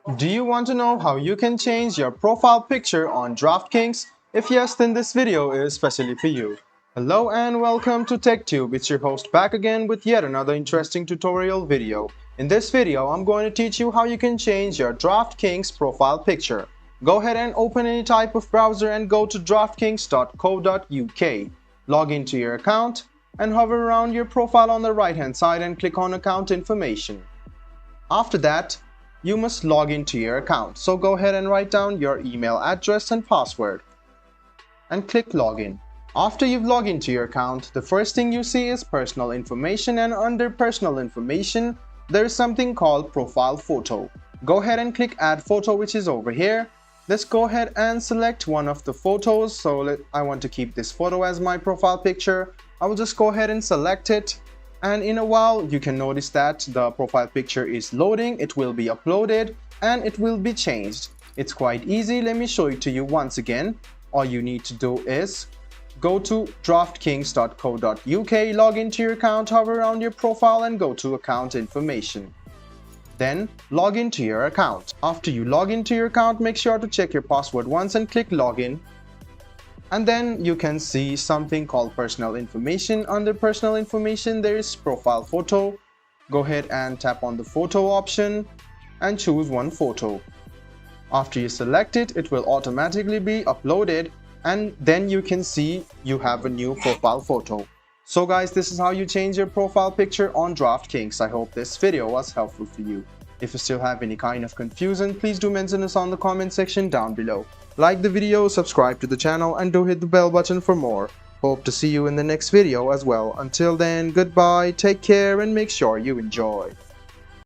Do you want to know how you can change your profile picture on Draftkings? If yes, then this video is specially for you. Hello and welcome to TechTube. It's your host back again with yet another interesting tutorial video. In this video, I'm going to teach you how you can change your Draftkings profile picture. Go ahead and open any type of browser and go to draftkings.co.uk. Log into your account and hover around your profile on the right hand side and click on account information. After that, you must log into your account. So go ahead and write down your email address and password and click login. After you've logged into your account, the first thing you see is personal information, and under personal information, there is something called profile photo. Go ahead and click add photo, which is over here. Let's go ahead and select one of the photos. So I want to keep this photo as my profile picture. I will just go ahead and select it. And in a while, you can notice that the profile picture is loading, it will be uploaded, and it will be changed. It's quite easy. Let me show it to you once again. All you need to do is go to draftkings.co.uk, log into your account, hover around your profile and go to account information. Then log into your account. After you log into your account, make sure to check your password once and click login. And then you can see something called personal information. Under personal information, there is profile photo. Go ahead and tap on the photo option and choose one photo. After you select it, it will automatically be uploaded, and then you can see you have a new profile photo. So guys, this is how you change your profile picture on Draftkings. I hope this video was helpful for you. If you still have any kind of confusion, please do mention us on the comment section down below. Like the video, subscribe to the channel, and do hit the bell button for more. Hope to see you in the next video as well. Until then, goodbye, take care, and make sure you enjoy.